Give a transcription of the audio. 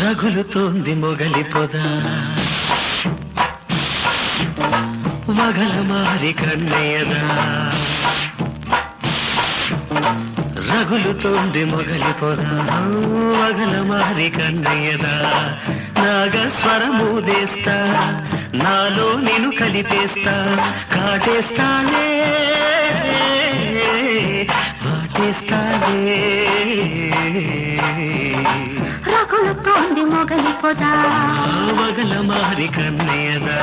రగులుతోంది మొగలి పొద వగల మారి కన్నయ్యదా రగులుతోంది మొగలి పొద వగల మారి కన్నయ్యదా నాగస్వరమూదేస్తా నాలో నేను కలిపేస్తా కాటేస్తానే వాటేస్తానే రగులుతోంది మొగలి పొద వగల మారి కన్నయ్యదా